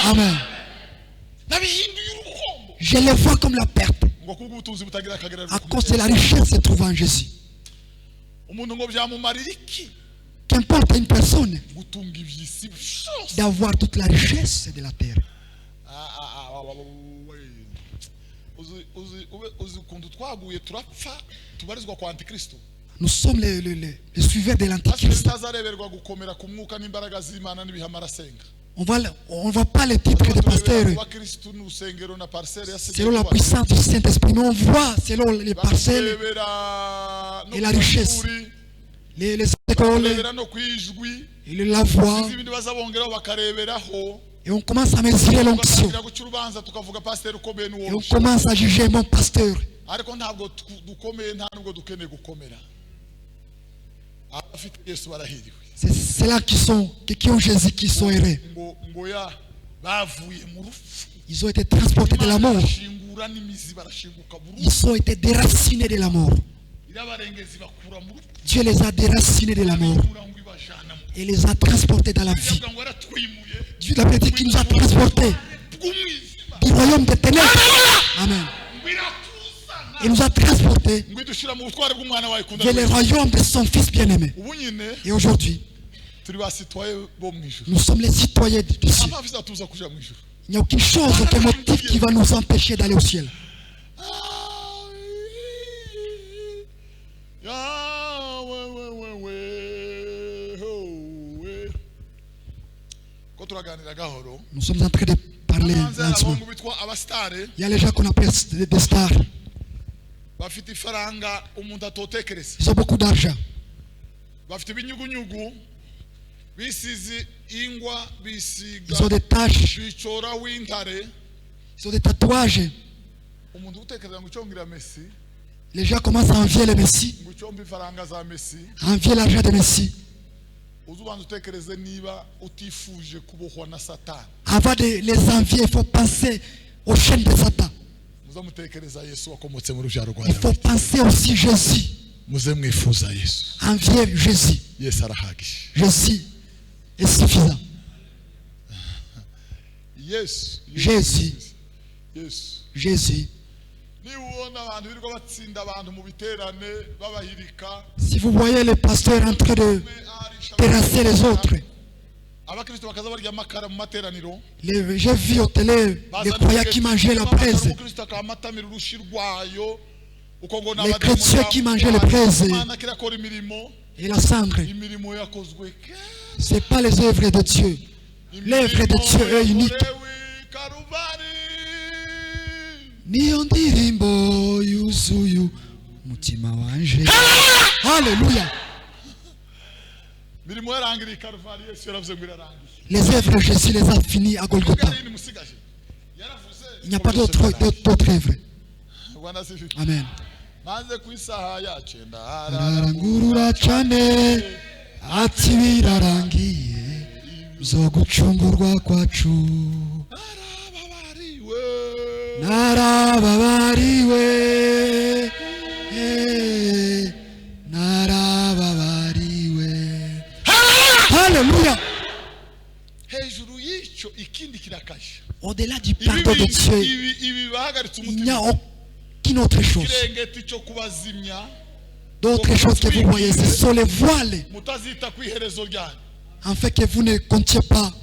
Amen. Je les vois comme la perte. À cause de la richesse se trouvant en Jésus. Qu'importe à une personne d'avoir toute la richesse de la terre. Nous sommes les suiveurs de l'Antichrist. On ne voit pas les titres de pasteur selon la puissance du Saint-Esprit, mais on voit selon les parcelles et la richesse. Les écoles et la voix. Et on commence à mesurer l'onction. Et on commence à juger mon pasteur. C'est ceux-là qui ont Jésus qui sont heureux. Ils ont été transportés de la mort. Ils ont été déracinés de la mort. Dieu les a déracinés de la mort et les a transportés dans la vie. Dieu l'a dit qu'il nous a transportés du royaume des ténèbres. Amen. Il nous a transportés vers le royaume de son Fils bien-aimé. Et aujourd'hui, nous sommes les citoyens du ciel. Il n'y a aucune chose, aucun motif qui va nous empêcher d'aller au ciel. Nous sommes en train de parler lentement. Il y a les gens qu'on appelle des stars. Ils ont beaucoup d'argent. Ils ont des taches. Ils ont des tatouages. Les gens commencent à envier le Messie, à envier l'argent de Messie. Avant de les envier, il faut penser aux chaînes de Satan. Il faut penser aussi Jésus. Envier Jésus. Jésus est suffisant. Jésus. Jésus. Si vous voyez les pasteurs en train de terrasser les autres, j'ai vu au télé les croyants qui mangeaient la braise, les chrétiens qui mangeaient la braise et la cendre. Ce n'est pas les œuvres de Dieu. L'œuvre de Dieu est unique. Alléluia. Les œuvres de Jésus les a finies à Golgotha. Il n'y a pas d'autre œuvre. Amen. Ararangurura cyane ati birarangiye zo gucungurwa kwacu narababariwe narababariwe. Alléluia. Au-delà du pardon de Dieu, il n'y a aucune autre chose. D'autres choses que vous voyez, ce sont les voiles. En fait que vous ne comptiez pas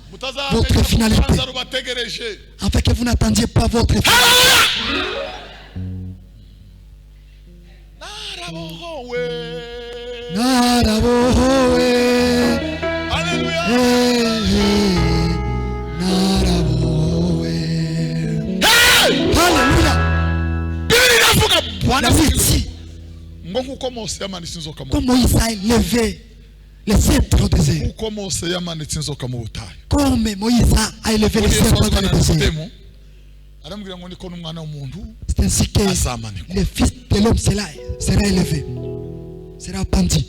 votre finalité. En fait que vous n'attendiez pas votre finalité. Comme Moïse a élevé les êtres au désert. Comme Moïse a élevé les êtres dans le désert. C'est ainsi que le Fils de l'homme sera élevé, sera pendu.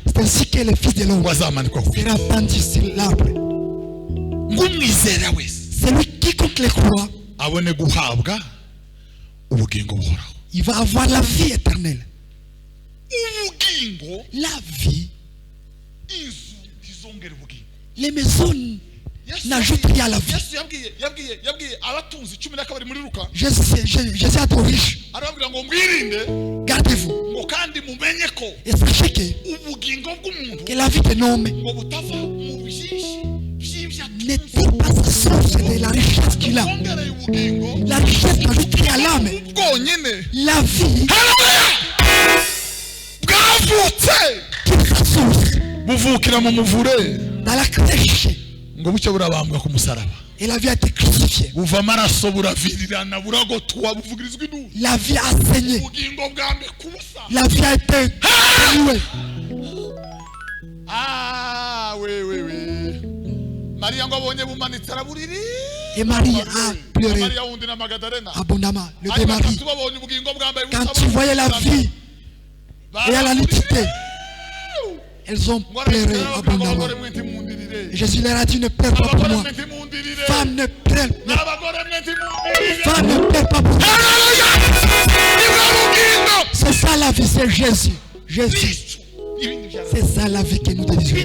C'est ainsi que le Fils de l'homme sera pendu sur l'arbre. Celui qui compte les croix, il va avoir la vie éternelle. La vie, les maisons n'ajoutent rien à la vie. Jésus a trop riche. Gardez-vous. Et sachez que la vie de l'homme n'était pas sa source de la richesse qu'il a. La richesse n'ajoute rien à l'âme. La vie qui est sa source. Dans la crèche. Et la vie a été crucifiée. La vie a saigné. La vie a été dénouée. Ah oui. Et Marie a pleuré abondamment. Le deux Marie. Quand tu voyais la vie et la nudité, elles ont pleuré abondamment. Jésus leur a dit, ne pleure pas pour moi. Femme, ne pleure pas. Femme, ne pleure pas pour moi. C'est ça la vie, c'est Jésus. Jésus. C'est ça la vie que nous te disons.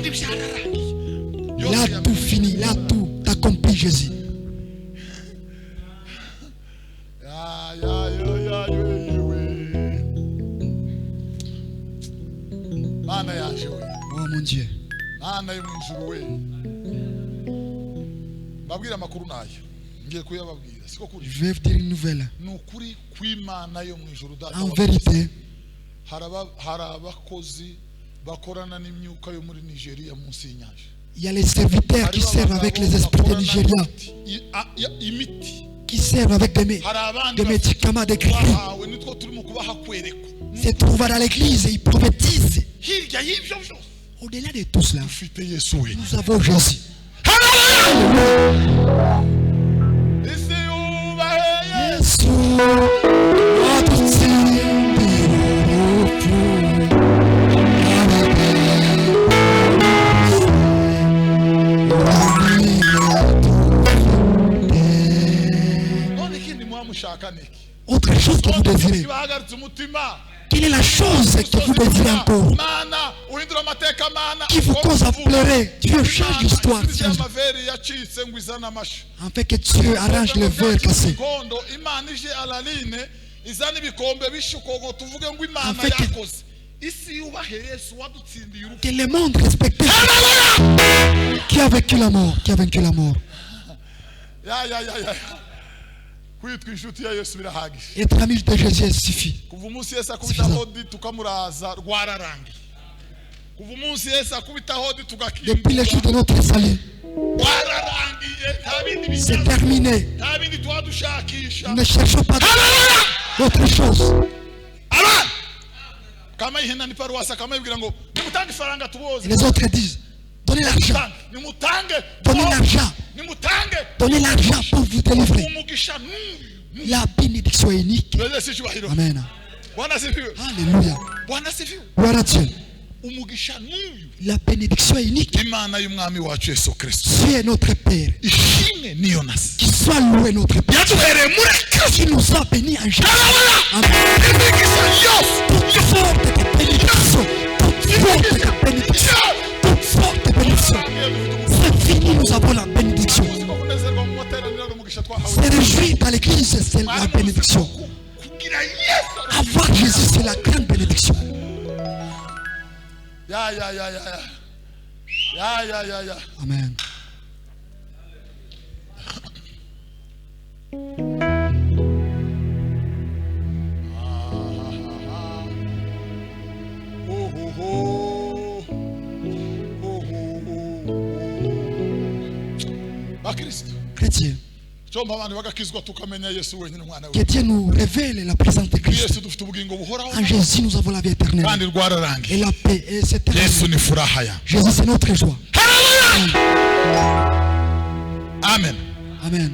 Il a tout fini, il a tout accompli, Jésus. Oh mon Dieu. Je vais vous dire une nouvelle. En vérité, il y a les serviteurs qui servent avec les esprits de Nigeria, qui servent avec des médicaments, des gris. Se trouvent dans l'église et ils prophétisent. Au-delà de tout cela, nous avons Jésus. Autre chose que vous désirez. Quelle est la chose que vous désirez encore, qui vous cause à pleurer? Dieu change l'histoire. En fait que Dieu arrange le verre cassé. En fait que le monde respecte qui a vaincu la mort. Qui a vaincu la mort. Être ami de Jésus suffit. Depuis le jour de notre salut, c'est terminé. Ne cherchons pas d'autre chose. Les autres disent, donnez l'argent. Donnez l'argent. Donnez l'argent pour vous délivrer. La bénédiction est unique. Amen. Alléluia. Gloire à Dieu. La bénédiction est unique. Dieu est notre Père. Qu'il soit loué notre Père. Qui nous a bénis en Jésus. Amen. Toute forte de bénédiction. Toute forte de bénédiction. Toute forte de bénédiction. C'est fini, nous avons la bénédiction. C'est réjouir dans l'église, c'est la bénédiction. Avoir Jésus, c'est la grande bénédiction. Amen. Chrétien, que Dieu nous révèle la présence de Christ. En Jésus, nous avons la vie éternelle. Et la paix, et c'est Jésus, c'est notre joie. Amen. Amen.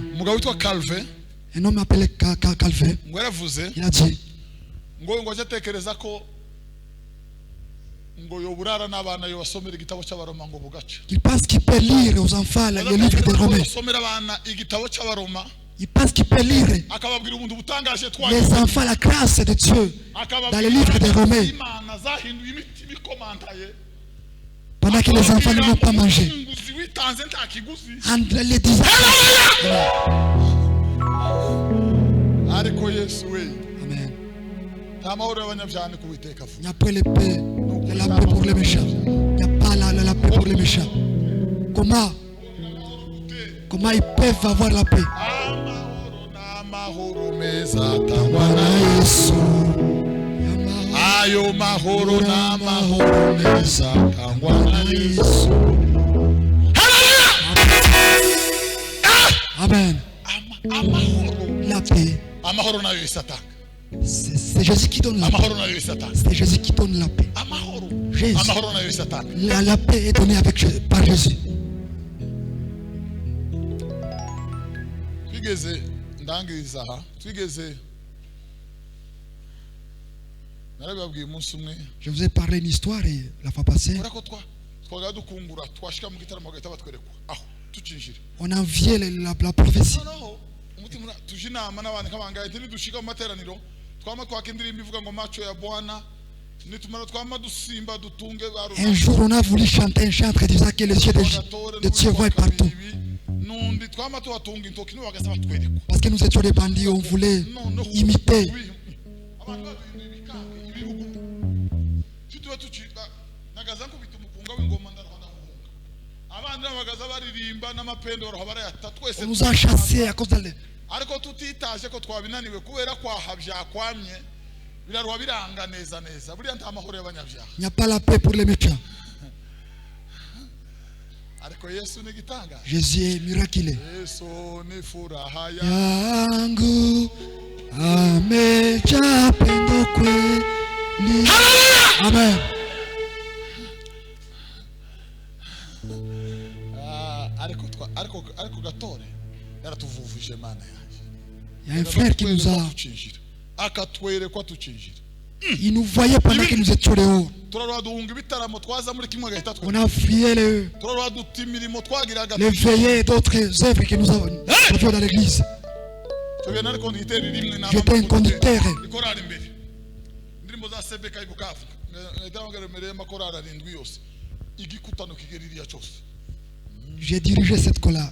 Un homme appelé Calvin, il a dit, Il pense qu'il peut lire aux enfants le livre des Romains. Il pense qu'il peut lire les enfants la grâce de Dieu dans le livre des Romains. Pendant que les enfants n'ont pas mangé. En les disant. Amen. Il n'y a pas la paix pour les méchants. Il n'y a pas la paix pour les méchants. Comment ils peuvent avoir la paix? Amen. La paix. C'est Jésus qui donne la paix. C'est Jésus qui donne la paix. Jésus. La paix est donnée par Jésus. Je vous ai parlé une histoire la fois passée. On enviait la prophétie. Un jour on a voulu chanter un chant disant que les yeux de Dieu voient partout. Parce que nous étions des bandits, on voulait imiter. On nous a chassés à cause de il n'y a pas la paix pour les méchants. Jésus est miraculeux. Yangu ameja pendo kweli. Amen. Il y a un frère qui nous a. Il nous voyait pendant que nous étions dehors. On a fuyé les veillées et d'autres œuvres que nous avons dans l'église. J'étais un conducteur. J'ai dirigé cette chorale.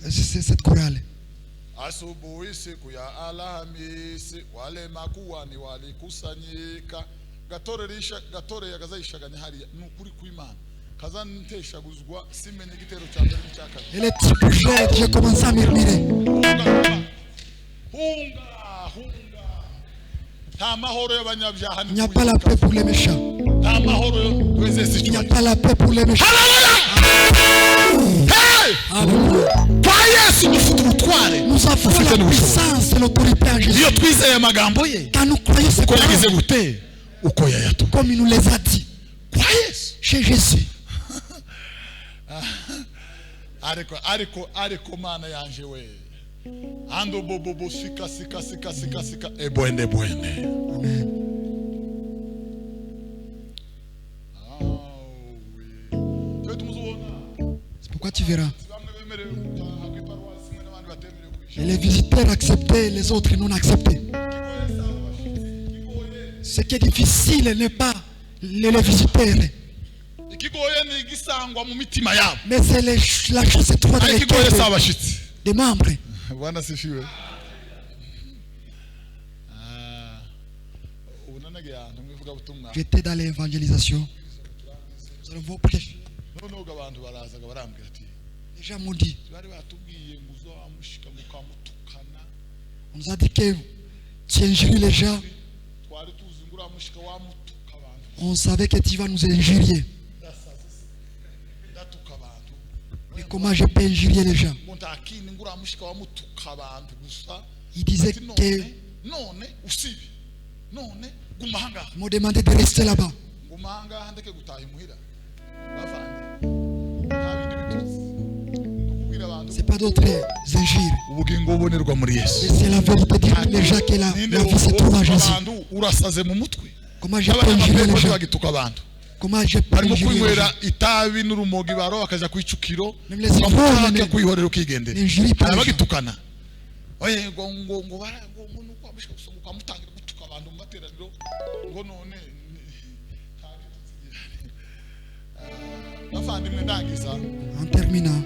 Et les petits bouchers, j'ai commencé à murmurer. Il n'y a pas la paix pour les méchants. Il n'y a pas la paix pour les méchants. Nous avons la puissance et l'autorité en Jésus. Quand nous croyons ce qu'on a, comme il nous les a dit. Chez Jésus. C'est pourquoi tu verras. Et les visiteurs acceptés, les autres non acceptés. Ce qui est difficile n'est pas les visiteurs. Mais c'est la chose se trouve dans les cœurs des membres. J'étais dans l'évangélisation. Nous allons voir prêcher. Les gens m'ont dit. On nous a dit que tu injures les gens. On savait que tu vas nous injurier. Mais comment je peux injurier les gens? Il disait que m'ont demandé de rester là-bas. C'est pas d'autres injures. Mais c'est la vérité dire les gens que la vie se trouve en Jésus. Comment je peux injurer les gens? Comment j'ai pas barimo kwinywera itabi n'urumogi baro bakaja kwicukiro bamutaka kwihorera ukigendera abagitukana oye ngo nuko abishaka gusoma mutangira gutuka abantu mu materaniro ngo none bafandimwe ndangiza en terminant.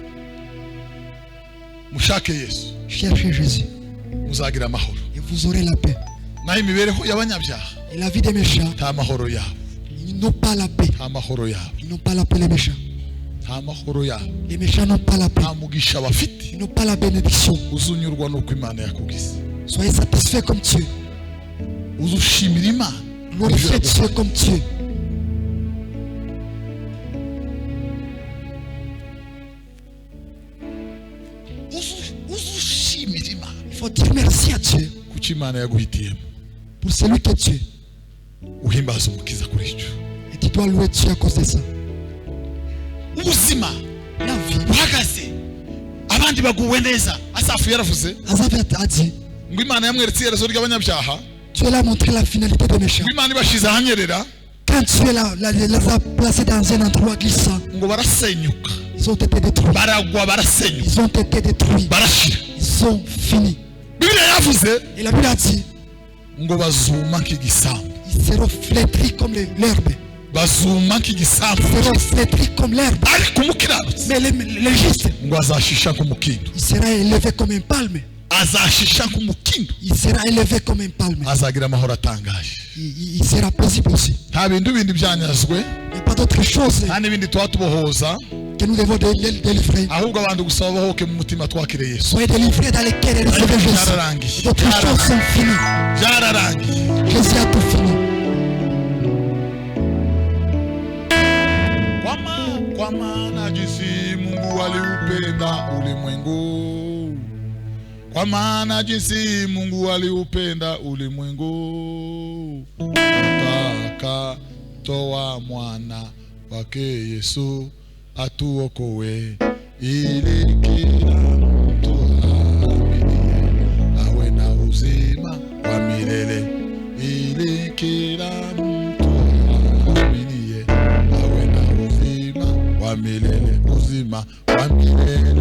Mushake Yesu. Cherchez Jésus. Muzagira amahoro. Et vous aurez la paix. Naho imibereho y'abanyabyaha. Et la vie des méchants. Nta mahoro yabo. Ils n'ont pas la paix. Nta mahoro yabo. Ils n'ont pas la paix les méchants. Nta mahoro yabo. Les méchants n'ont pas la paix. Nta mugisha bafite. Ils n'ont pas la bénédiction. Uzunyurwa nuko Imana yakugize. Soyez satisfaits comme Dieu. Uzushimira Imana. Glorifiez Dieu comme Dieu. Il faut dire merci à Dieu pour celui que Dieu. Et tu dois louer Dieu à cause de ça. La vie. Asaph a dit, Dieu l'a montré la finalité des méchants. Quand Dieu les a placés dans un endroit glissant, ils ont été détruits. Ils ont été détruits. Ils sont finis. Et la Bible a dit, ils seront flétris comme l'herbe. Ils seront flétris comme l'herbe. Mais le juste, il sera élevé comme un palme. Il sera élevé comme un palme. Il sera paisible aussi. Il n'y a pas d'autre chose que nous devons délivrer. Soyez délivrés dans lesquels est réservé Jésus. D'autres choses sont finies. Jésus a tout fini. Kwa maana jinsi Mungu aliupenda ulimwengu. Kwa maana jinsi Mungu aliupenda ulimwengu. Akatoa mwana wake Yesu atuokoe ili kila mtu aaminie awe na uzima wa milele. Ili kila mtu aaminie awe na uzima wa milele. Uzima wa milele.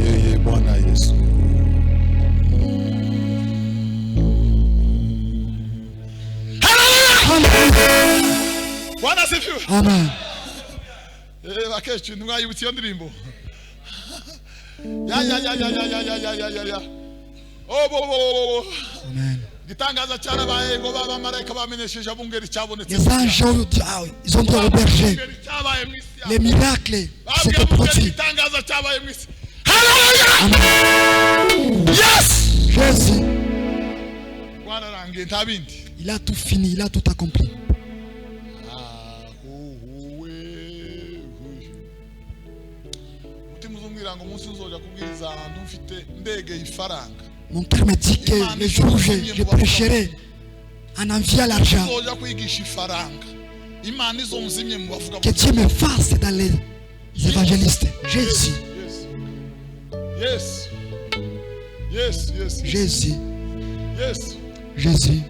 Yeye Bwana Yesu. Bwana sifiwe. Amen. Akeshi mwayibutse iyo ndirimbo. Ya. Oh. Amen. Gitangaza cyarabaye ngo baba marayika bamenyesheje abungeri cyabonetse. Les anges ils ont dit au berger. Les miracles s'étaient produits. Gitangaza cyabaye mu isi. Amen. Yes. Jésus. Bwana range ntabindi. Il a tout fini, il a tout accompli. Mon père me dit que le jour où je prêcherai en enviant l'argent, que Dieu me fasse dans les évangélistes. Jésus. Jésus. Jésus.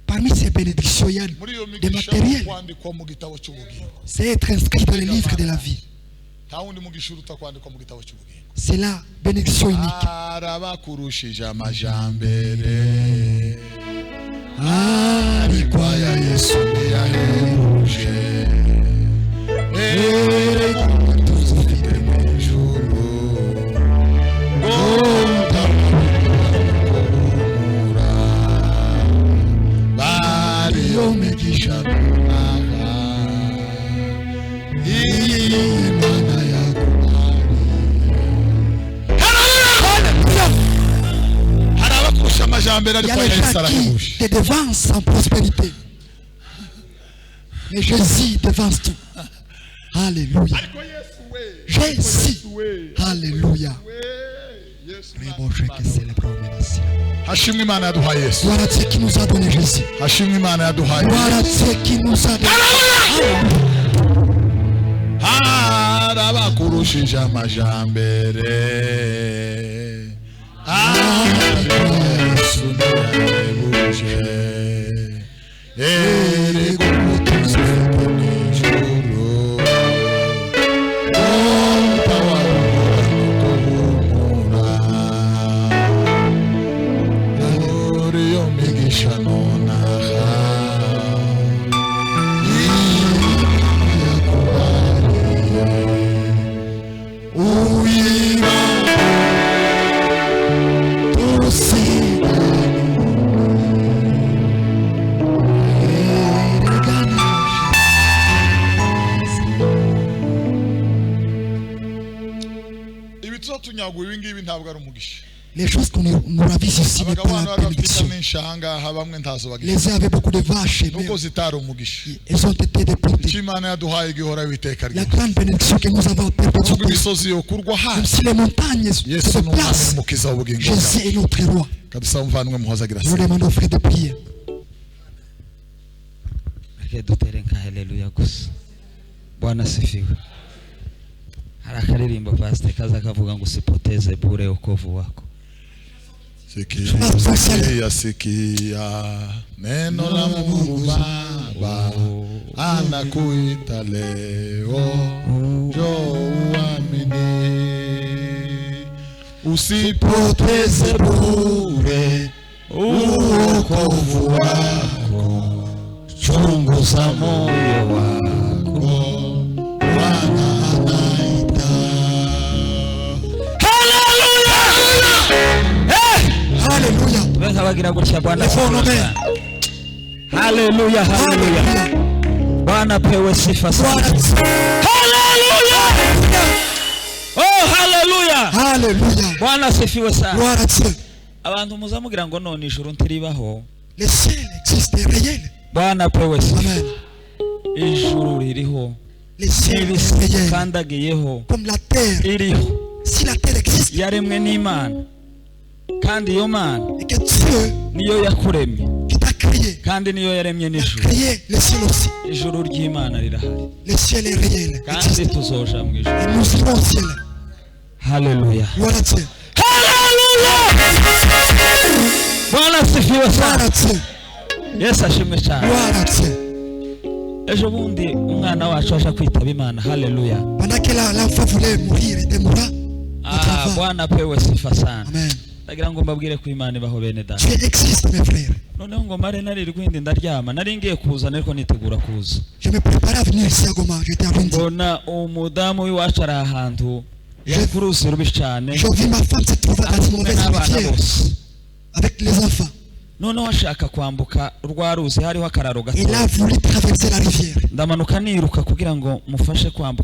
Parmi ces bénédictions, il y a des matériels. C'est être inscrit dans les livres de la vie. C'est la bénédiction unique. y a les gens qui te devancent en prospérité. Mais Jésus devance tout. Alléluia. Jésus. Alléluia. Voilà ce qui nous a donné Jésus. Voilà ce qui nous a donné. Arabakurushije amajambere Yesu ndayebuje erego mutuzete nijoro Ontawarura Oriyo migisha nonaha Les choses qu'on nous ravise ici n'est pas la bénédiction. Les uns avaient beaucoup de vaches, mais elles ont été déportées. La grande bénédiction que nous avons perpétuée, même si les montagnes se placent, Jésus est notre roi. Nous demandons aux frères de prier. Bwana sifiwe. Harakaririmba pastor kaza kavuga ngo usipoteze bure wokovu wako. Sikia neno la Mungu Baba anakuita leo, njoo uamini, usipoteze bure wokovu wako, chunguza moyo wako, Bwana anaita. Hallelujah. Hallelujah. Hallelujah. Bwana pewe sifa sana. Hallelujah. Oh hallelujah. Hallelujah. Bwana sifiwe sana. Gloire à Dieu. Abantu muzamugira ngo none ijuru ntiribaho. Le ciel existe réel. Bwana pewe sifa. Amen. Ijuru ririho. Le ciel est réel. Kandagiyeho. Comme la terre. Iriho. Si la terre existe. Yaremwe n'Imana. Kandi iyo Mana. Et que Dieu niyo yakuremye. Qui t'a créé. Kandi niyo yaremye n'ijuru. Créé le ciel aussi. Ijuru ry'Imana rirahari. Le ciel est réel. Kandi tuzoja mu ijuru. Et nous irons au ciel. Hallelujah. Gloire à Dieu. Hallelujah. Bwana sifiwe sana. Gloire à Dieu. Yesu ashimwe cyane. Gloire à Dieu. Ejo bundi umwana wacu aje kwitaba Imana. Hallelujah. Pendant que l'enfant voulait mourir, il mourra. Bwana pewe sifa sana. Amen. Ndagira ngo mbabwire ko Imana ibaho bene data. Dieu existe mes frères. Noneho ngo mare nari rwindi ndaryama nari ngiye kuza ariko nitegura kuza. Je me préparais à venir ici à Goma, j'étais à Rundi. Mbona umudamu w'iwacu ari ahantu yari ku ruzi rubi cyane. Je vis ma femme se trouver dans une mauvaise rivière avec les enfants. Noneho ashaka kwambuka rwa ruzi hariho akararo gato. Il a voulu traverser la rivière. Ndamanuka niruka kugira ngo mufashe kwambuka.